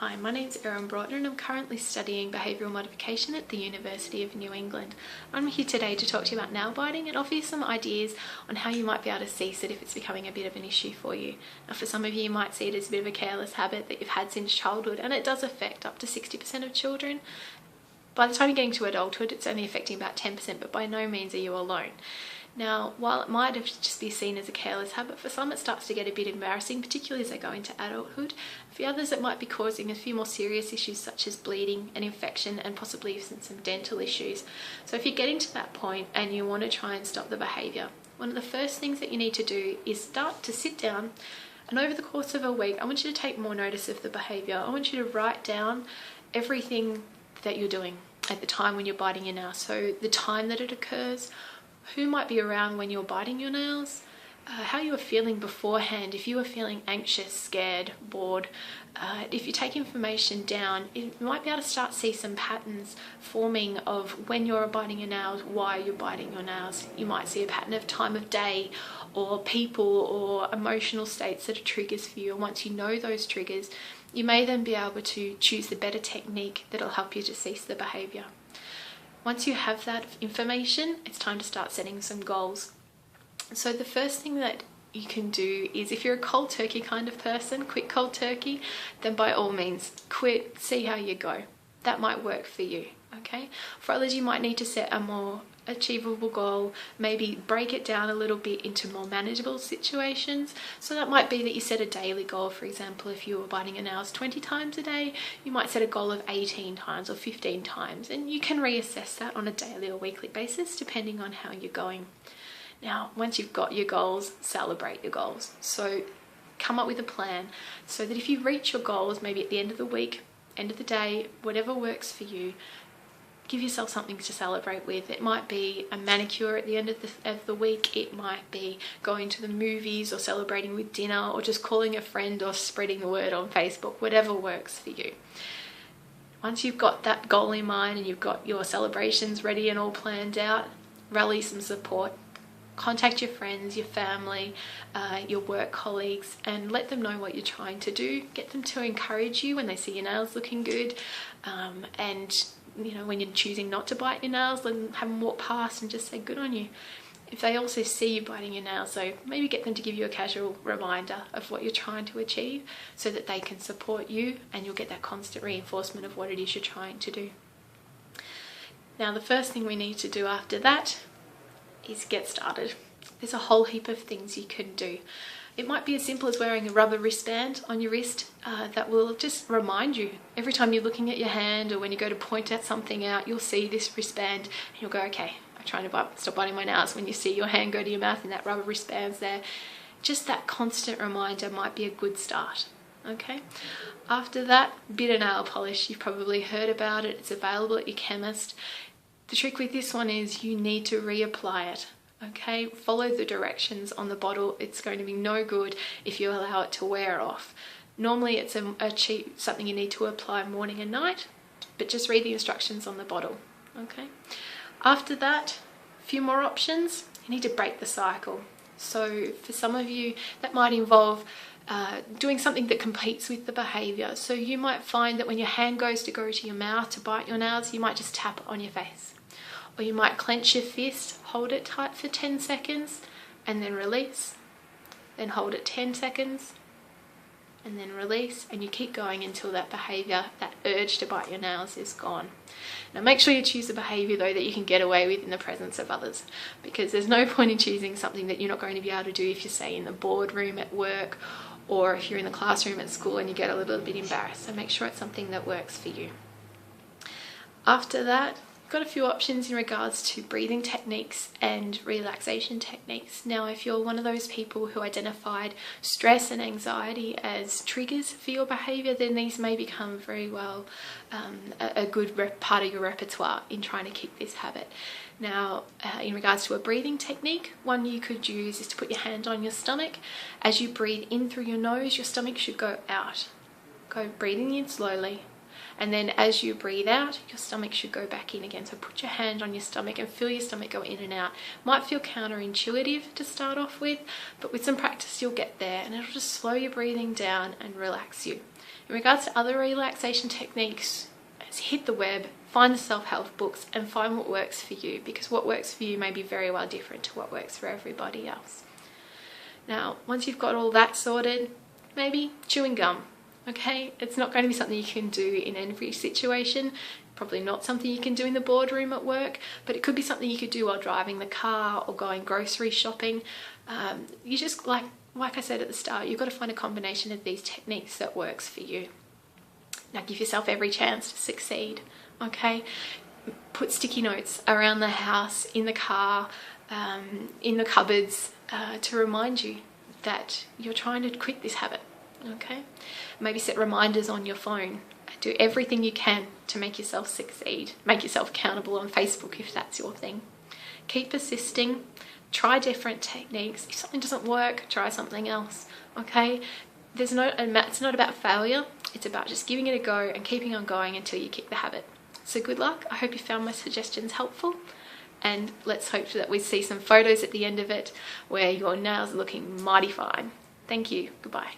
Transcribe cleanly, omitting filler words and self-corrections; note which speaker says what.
Speaker 1: Hi, my name's Erin Broughton and I'm currently studying behavioural modification at the University of New England. I'm here today to talk to you about nail biting and offer you some ideas on how you might be able to cease it if it's becoming a bit of an issue for you. Now, for some of you might see it as a bit of a careless habit that you've had since childhood, and it does affect up to 60% of children. By the time you're getting to adulthood, it's only affecting about 10%, but by no means are you alone. Now, while it might have just be seen as a careless habit, for some it starts to get a bit embarrassing, particularly as they go into adulthood. For others, it might be causing a few more serious issues such as bleeding and infection and possibly even some dental issues. So if you're getting to that point and you want to try and stop the behaviour, one of the first things that you need to do is start to sit down, and over the course of a week, I want you to take more notice of the behaviour. I want you to write down everything that you're doing at the time when you're biting your nail. So the time that it occurs, who might be around when you're biting your nails, how you were feeling beforehand, if you were feeling anxious, scared, bored. If you take information down, you might be able to start to see some patterns forming of when you're biting your nails, why you're biting your nails. You might see a pattern of time of day or people or emotional states that are triggers for you. And once you know those triggers, you may then be able to choose the better technique that'll help you to cease the behaviour. Once you have that information, it's time to start setting some goals. So the first thing that you can do is, if you're a cold turkey kind of person, quit cold turkey, then by all means quit, see how you go. That might work for you, okay? For others, you might need to set a more achievable goal, maybe break it down a little bit into more manageable situations. So that might be that you set a daily goal. For example, if you were biting your nails 20 times a day, you might set a goal of 18 times or 15 times, and you can reassess that on a daily or weekly basis depending on how you're going. Now, once you've got your goals, celebrate your goals. So come up with a plan so that if you reach your goals, maybe at the end of the week, end of the day, whatever works for you, give yourself something to celebrate with. It might be a manicure at the end of the week. It might be going to the movies or celebrating with dinner or just calling a friend or spreading the word on Facebook, whatever works for you. Once you've got that goal in mind and you've got your celebrations ready and all planned out, rally some support. Contact your friends, your family, your work colleagues, and let them know what you're trying to do. Get them to encourage you when they see your nails looking good, and when you're choosing not to bite your nails, let them have them walk past and just say good on you. If they also see you biting your nails, so maybe get them to give you a casual reminder of what you're trying to achieve so that they can support you and you'll get that constant reinforcement of what it is you're trying to do. Now, the first thing we need to do after that is get started. There's a whole heap of things you can do. It might be as simple as wearing a rubber wristband on your wrist that will just remind you. Every time you're looking at your hand or when you go to point at something out, you'll see this wristband and you'll go, okay, I'm trying to stop biting my nails. When you see your hand go to your mouth and that rubber wristband's there, just that constant reminder might be a good start. Okay. After that, bit of nail polish. You've probably heard about it. It's available at your chemist. The trick with this one is you need to reapply it. Okay, follow the directions on the bottle. It's going to be no good if you allow it to wear off. Normally it's a cheap something you need to apply morning and night, but just read the instructions on the bottle. Okay. After that, a few more options. You need to break the cycle. So for some of you, that might involve doing something that competes with the behaviour. So you might find that when your hand goes to go to your mouth to bite your nails, you might just tap it on your face. Or you might clench your fist, hold it tight for 10 seconds, and then release. Then hold it 10 seconds, and then release. And you keep going until that behaviour, that urge to bite your nails is gone. Now make sure you choose a behaviour though that you can get away with in the presence of others, because there's no point in choosing something that you're not going to be able to do if you're, say, in the boardroom at work, or if you're in the classroom at school and you get a little bit embarrassed. So make sure it's something that works for you. After that, got a few options in regards to breathing techniques and relaxation techniques. Now, if you're one of those people who identified stress and anxiety as triggers for your behaviour, then these may become very well a good part of your repertoire in trying to keep this habit. Now, in regards to a breathing technique, one you could use is to put your hand on your stomach. As you breathe in through your nose, your stomach should go out. Go breathing in slowly. And then as you breathe out, your stomach should go back in again. So put your hand on your stomach and feel your stomach go in and out. Might feel counterintuitive to start off with, but with some practice you'll get there, and it'll just slow your breathing down and relax you. In regards to other relaxation techniques, hit the web, find the self-help books and find what works for you, because what works for you may be very well different to what works for everybody else. Now, once you've got all that sorted, maybe chewing gum, okay? It's not going to be something you can do in every situation, probably not something you can do in the boardroom at work, but it could be something you could do while driving the car or going grocery shopping. You just, like I said at the start, you've got to find a combination of these techniques that works for you. Now give yourself every chance to succeed, okay? Put sticky notes around the house, in the car, in the cupboards, to remind you that you're trying to quit this habit, okay? Maybe set reminders on your phone. Do everything you can to make yourself succeed. Make yourself accountable on Facebook if that's your thing. Keep persisting. Try different techniques. If something doesn't work, try something else, okay? It's not about failure. It's about just giving it a go and keeping on going until you kick the habit. So good luck. I hope you found my suggestions helpful, and let's hope that we see some photos at the end of it where your nails are looking mighty fine. Thank you. Goodbye.